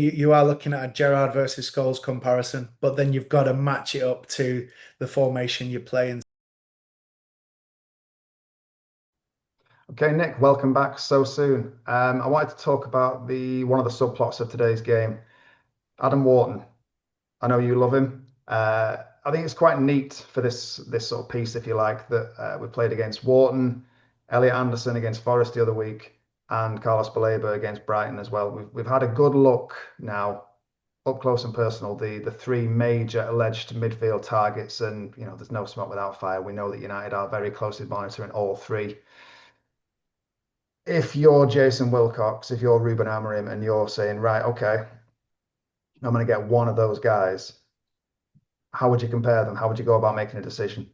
You are looking at a Gerrard versus Scholes comparison, but then you've got to match it up to the formation you're playing. Okay, Nick, welcome back so soon. I wanted to talk about the one of the subplots of today's game, Adam Wharton. I know you love him. I think it's quite neat for this sort of piece, if you like, that we played against Wharton, Elliot Anderson against Forest the other week, and Carlos Baleba against Brighton as well. We've had a good look now, up close and personal, the three major alleged midfield targets, and there's no smoke without fire. We know that United are very closely monitoring all three. If you're Jason Wilcox, if you're Ruben Amorim and you're saying, right, okay, I'm going to get one of those guys, how would you compare them? How would you go about making a decision?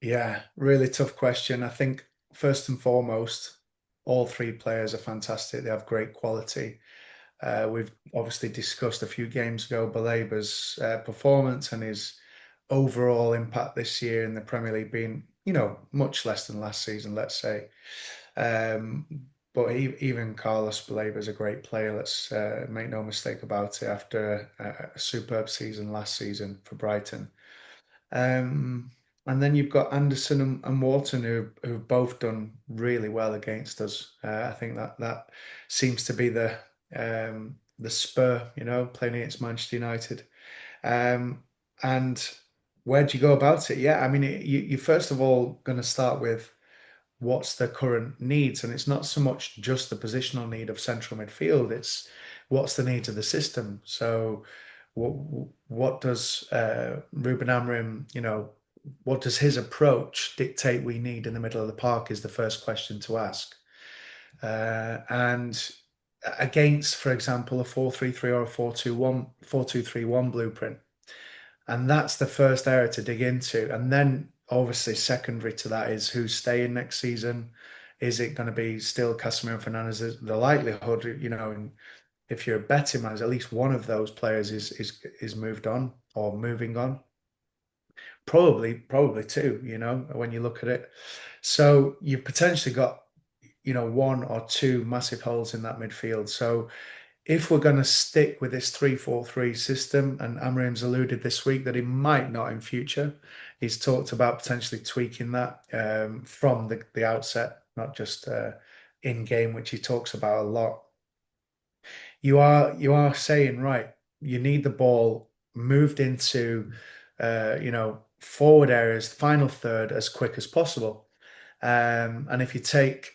Yeah, really tough question. I think first and foremost, all three players are fantastic. They have great quality. We've obviously discussed a few games ago Baleba's performance and his overall impact this year in the Premier League being, much less than last season, let's say. Um, but even Carlos Baleba is a great player. Let's make no mistake about it. After a superb season last season for Brighton, and then you've got Anderson and Wharton who've both done really well against us. I think that seems to be the spur, playing against Manchester United. Um, and where do you go about it? Yeah, I mean, you first of all going to start with what's the current needs, and it's not so much just the positional need of central midfield. It's what's the needs of the system. So, what does Ruben Amorim, what does his approach dictate we need in the middle of the park is the first question to ask. And against, for example, a 4-3-3 or a 4-2-1, 4-2-3-1 blueprint. And that's the first area to dig into. And then obviously secondary to that is who's staying next season. Is it going to be still Casemiro Fernandes? The likelihood, and if you're a betting man, is at least one of those players is moved on or moving on. Probably two, when you look at it. So you've potentially got, one or two massive holes in that midfield. So if we're going to stick with this 3-4-3 system, and Amorim's alluded this week that he might not in future, he's talked about potentially tweaking that from the outset, not just in game, which he talks about a lot. You are saying right. You need the ball moved into forward areas, final third as quick as possible. And if you take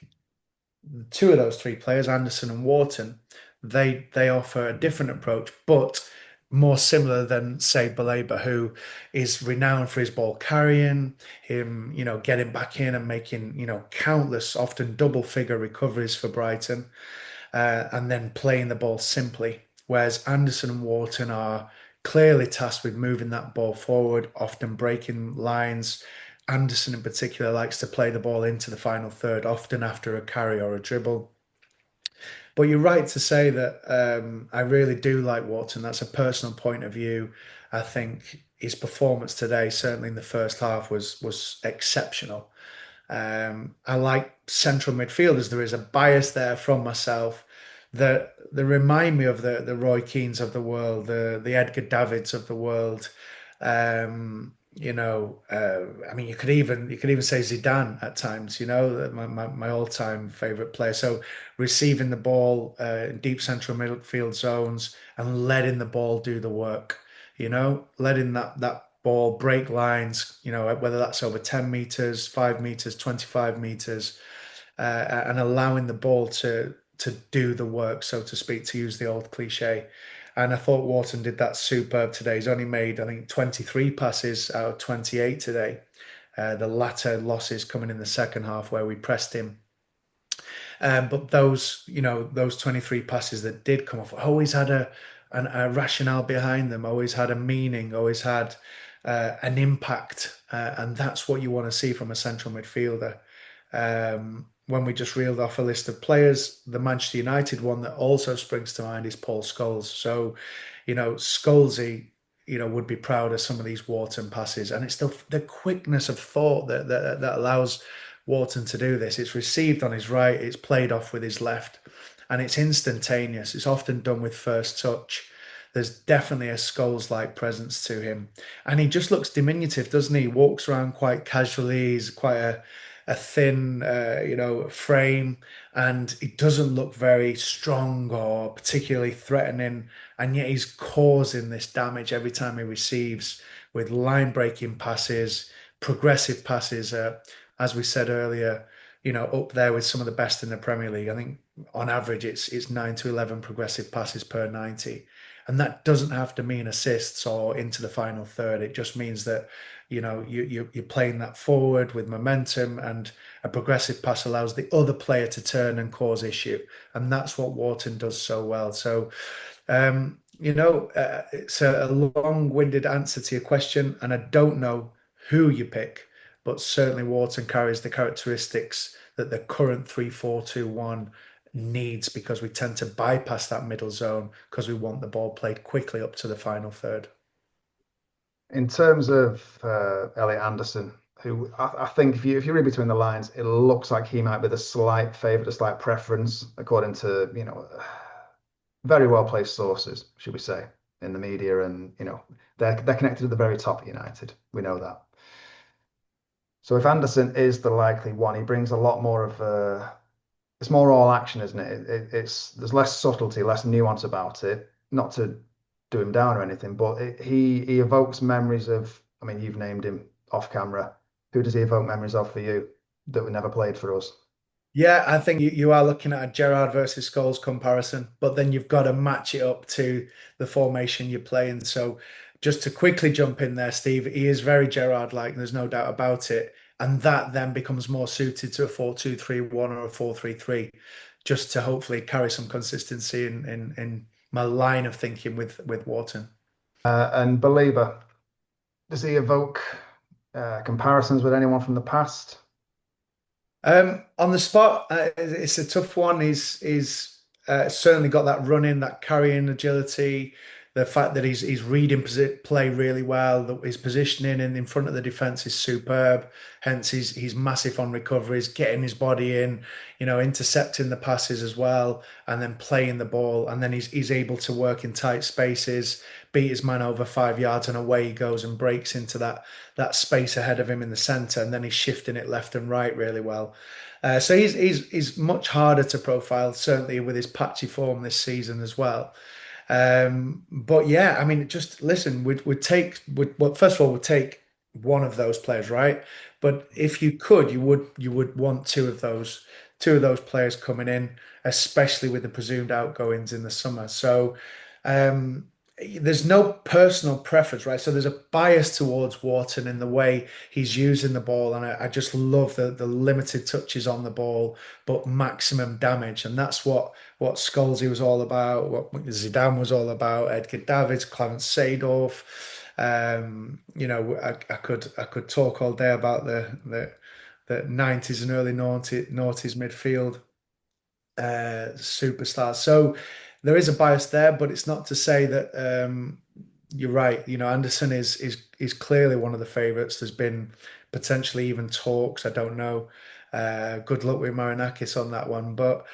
two of those three players, Anderson and Wharton, they offer a different approach, but more similar than say Baleba, who is renowned for his ball carrying, him, getting back in and making, countless, often double figure recoveries for Brighton, and then playing the ball simply. Whereas Anderson and Wharton are clearly tasked with moving that ball forward, often breaking lines. Anderson in particular likes to play the ball into the final third, often after a carry or a dribble. But you're right to say that I really do like Wharton. That's a personal point of view. I think his performance today, certainly in the first half, was exceptional. I like central midfielders. There is a bias there from myself that remind me of the Roy Keanes of the world, the Edgar Davids of the world. I mean, you could even say Zidane at times. My all-time favorite player. So receiving the ball in deep central midfield zones and letting the ball do the work. Letting that ball break lines. Whether that's over 10 meters, 5 meters, 25 meters, and allowing the ball to do the work, so to speak, to use the old cliche. And I thought Wharton did that superb today. He's only made, I think, 23 passes out of 28 today. The latter losses coming in the second half where we pressed him. But those 23 passes that did come off always had a rationale behind them, always had a meaning, always had an impact. And that's what you want to see from a central midfielder. When we just reeled off a list of players, the Manchester United one that also springs to mind is Paul Scholes. So, Scholesy, would be proud of some of these Wharton passes, and it's the quickness of thought that allows Wharton to do this. It's received on his right, it's played off with his left, and it's instantaneous. It's often done with first touch. There's definitely a Scholes-like presence to him, and he just looks diminutive, doesn't he? He walks around quite casually. He's quite a thin, frame, and he doesn't look very strong or particularly threatening. And yet he's causing this damage every time he receives with line breaking passes, progressive passes. As we said earlier, up there with some of the best in the Premier League. I think on average it's 9 to 11 progressive passes per 90. And that doesn't have to mean assists or into the final third. It just means that, you're playing that forward with momentum, and a progressive pass allows the other player to turn and cause issue. And that's what Wharton does so well. So, it's a long-winded answer to your question, and I don't know who you pick, but certainly Wharton carries the characteristics that the current 3-4-2-1 needs, because we tend to bypass that middle zone because we want the ball played quickly up to the final third. In terms of Elliot Anderson, who I think if you read between the lines, it looks like he might be the slight favourite, a slight preference, according to very well placed sources, should we say, in the media, and they're connected to the very top of United. We know that. So if Anderson is the likely one, he brings a lot more of it's more all action, isn't it? It's there's less subtlety, less nuance about it. Not to do him down or anything, but he evokes memories of. I mean, you've named him off camera. Who does he evoke memories of for you that were never played for us? Yeah, I think you are looking at a Gerrard versus Scholes comparison, but then you've got to match it up to the formation you're playing. So just to quickly jump in there, Steve, he is very Gerrard-like, there's no doubt about it. And that then becomes more suited to a 4-2-3-1 or a 4-3-3, just to hopefully carry some consistency in my line of thinking with Wharton. And Baleba, does he evoke comparisons with anyone from the past? On the spot, it's a tough one. He's certainly got that running, that carrying agility, the fact that he's reading play really well, that his positioning in front of the defense is superb. Hence, he's massive on recoveries, getting his body in, intercepting the passes as well, and then playing the ball. And then he's able to work in tight spaces, beat his man over 5 yards, and away he goes and breaks into that space ahead of him in the centre, and then he's shifting it left and right really well. So he's much harder to profile, certainly with his patchy form this season as well. But yeah, I mean, just listen, well, first of all, we'd take one of those players, right? But if you could, you would want two of those players coming in, especially with the presumed outgoings in the summer. So um, there's no personal preference, right? So there's a bias towards Wharton in the way he's using the ball, and I just love the limited touches on the ball, but maximum damage, and that's what Scholesy was all about, what Zidane was all about, Edgar Davids, Clarence Seedorf. I could talk all day about the 90s and early noughties midfield superstars. So there is a bias there, but it's not to say that you're right. Anderson is clearly one of the favourites. There's been potentially even talks. I don't know. Good luck with Marinakis on that one, but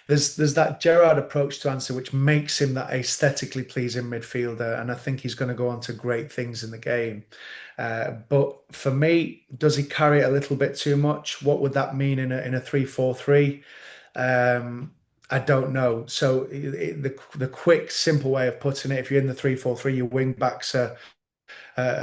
there's that Gerrard approach to answer, which makes him that aesthetically pleasing midfielder, and I think he's going to go on to great things in the game. But for me, does he carry it a little bit too much? What would that mean in a 3-4-3? I don't know. So the quick, simple way of putting it, if you're in the 3-4-3, your wing backs are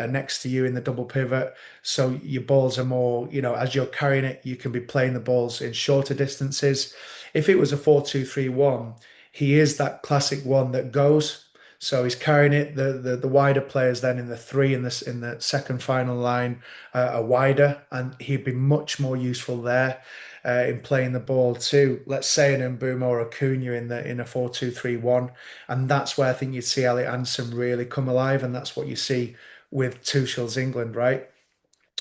next to you in the double pivot. So your balls are more, as you're carrying it, you can be playing the balls in shorter distances. If it was a 4-2-3-1, he is that classic one that goes. So he's carrying it. The wider players then in the three in the second final line are wider, and he'd be much more useful there in playing the ball too. Let's say an Mbeumo or a Cunha in a 4-2-3-1, and that's where I think you'd see Elliot Anderson really come alive, and that's what you see with Tuchel's England, right?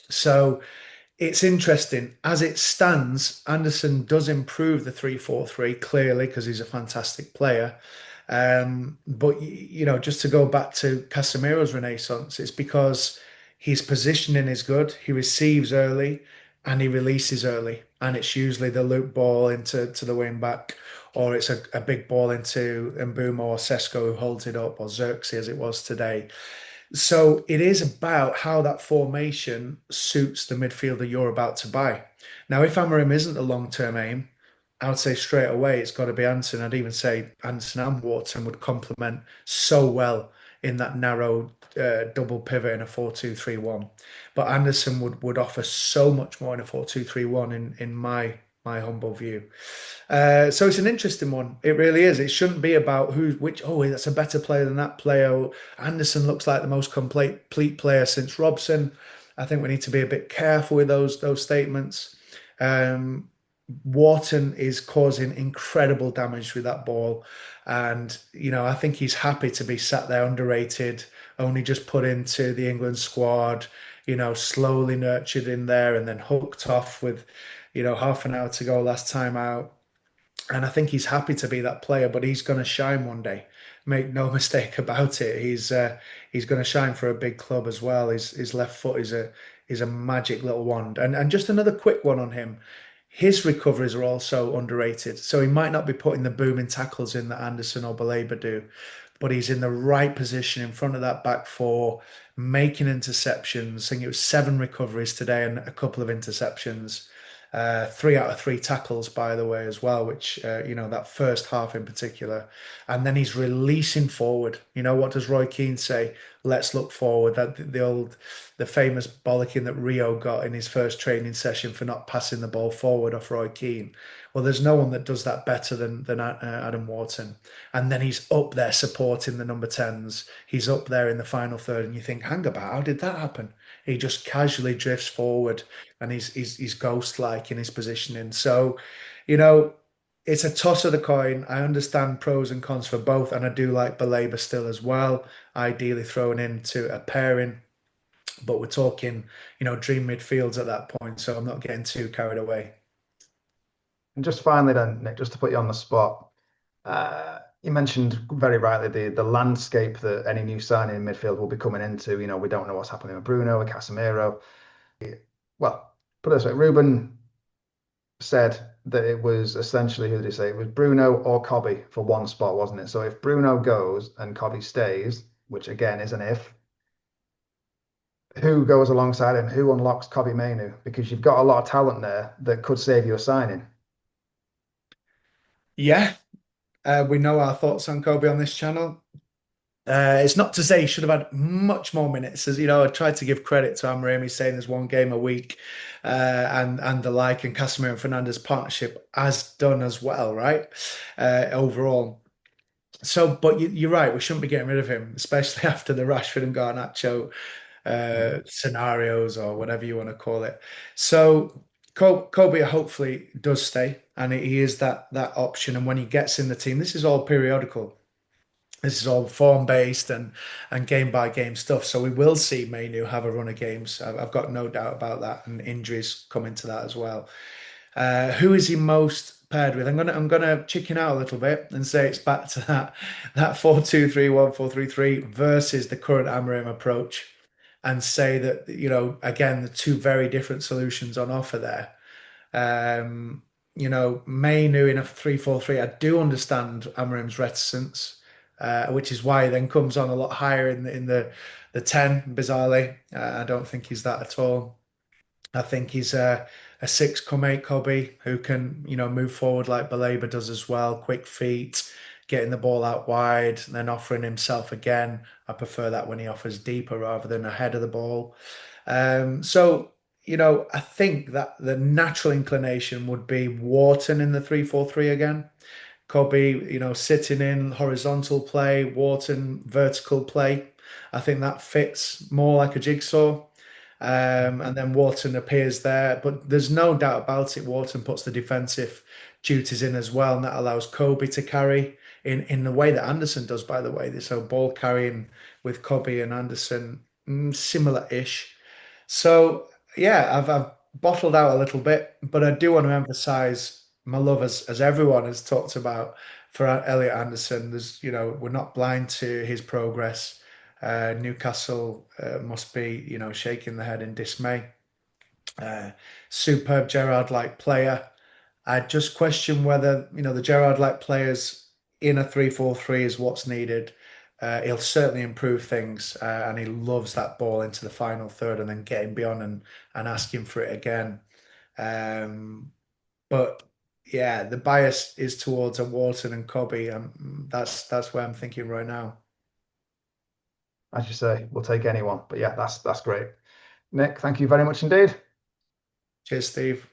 So it's interesting. As it stands, Anderson does improve the 3-4-3 clearly because he's a fantastic player. But just to go back to Casemiro's renaissance, it's because his positioning is good. He receives early and he releases early, and it's usually the loop ball into the wing back or it's a big ball into Mbumo or Sesko who holds it up, or Xerxes as it was today. So it is about how that formation suits the midfielder you're about to buy. Now, if Amorim isn't the long-term aim, I would say straight away it's got to be Anderson. I'd even say Anderson and Wharton would complement so well in that narrow double pivot in a 4-2-3-1. But Anderson would offer so much more in a 4-2-3-1 in my humble view. So it's an interesting one. It really is. It shouldn't be about which. Oh, that's a better player than that player. Oh, Anderson looks like the most complete player since Robson. I think we need to be a bit careful with those statements. Um, Wharton is causing incredible damage with that ball, and I think he's happy to be sat there underrated, only just put into the England squad. Slowly nurtured in there and then hooked off with, half an hour to go last time out. And I think he's happy to be that player, but he's going to shine one day. Make no mistake about it. He's going to shine for a big club as well. His left foot is a magic little wand. And just another quick one on him. His recoveries are also underrated. So he might not be putting the booming tackles in that Anderson or Baleba do, but he's in the right position in front of that back four, making interceptions. I think it was 7 recoveries today and a couple of interceptions. 3 out of 3 tackles, by the way, as well, which, that first half in particular. And then he's releasing forward. What does Roy Keane say? Let's look forward. The famous bollocking that Rio got in his first training session for not passing the ball forward off Roy Keane. Well, there's no one that does that better than Adam Wharton. And then he's up there supporting the number 10s. He's up there in the final third, and you think, hang about, how did that happen? He just casually drifts forward and he's ghost-like in his positioning. So, you know, it's a toss of the coin. I understand pros and cons for both, and I do like Baleba still as well, ideally thrown into a pairing. But we're talking, dream midfields at that point, so I'm not getting too carried away. And just finally, then, Nick, just to put you on the spot, you mentioned very rightly the landscape that any new signing in midfield will be coming into. We don't know what's happening with Bruno, with Casemiro. Well, put it this way, Ruben said that it was essentially, who did he say? It was Bruno or Kobbie for one spot, wasn't it? So if Bruno goes and Kobbie stays, which again is an if, who goes alongside him? Who unlocks Kobbie Mainoo? Because you've got a lot of talent there that could save you a signing. Yeah, we know our thoughts on Kobe on this channel. It's not to say he should have had much more minutes, as I tried to give credit to Amorim. He's saying there's one game a week, and the like, and Casemiro and Fernandez partnership has done as well, right? Overall. So, but you're right, we shouldn't be getting rid of him, especially after the Rashford and Garnacho scenarios or whatever you want to call it. So, Kobe hopefully does stay, and he is that option. And when he gets in the team, this is all periodical. This is all form based and game by game stuff. So we will see Mainoo have a run of games. I've got no doubt about that, and injuries come into that as well. Who is he most paired with? I'm gonna chicken out a little bit and say it's back to that 4-2-3-1, 4-3-3 versus the current Amorim approach, and say that again the two very different solutions on offer there. Mainoo in a 3-4-3. I do understand Amorim's reticence, which is why he then comes on a lot higher in the 10, bizarrely. I don't think he's that at all. I think he's a 6 come 8 Kobbie who can, move forward like Baleba does as well, quick feet, getting the ball out wide, and then offering himself again. I prefer that when he offers deeper rather than ahead of the ball. So, I think that the natural inclination would be Wharton in the 3-4-3 again. Kobbie, sitting in horizontal play, Wharton vertical play. I think that fits more like a jigsaw. And then Wharton appears there, but there's no doubt about it. Wharton puts the defensive duties in as well, and that allows Kobbie to carry in the way that Anderson does, by the way. So ball carrying with Kobbie and Anderson, similar-ish. So yeah, I've bottled out a little bit, but I do want to emphasize my love, as everyone has talked about, for Elliot Anderson. We're not blind to his progress. Newcastle must be, shaking their head in dismay. Uh, Superb Gerrard-like player, I just question whether, the Gerrard-like players in a 3-4-3 is what's needed. He'll certainly improve things, and he loves that ball into the final third and then getting beyond and asking for it again. Um, but yeah, the bias is towards a Wharton and Kobbie. That's where I'm thinking right now. As you say, we'll take anyone. But yeah, that's great. Nick, thank you very much indeed. Cheers, Steve.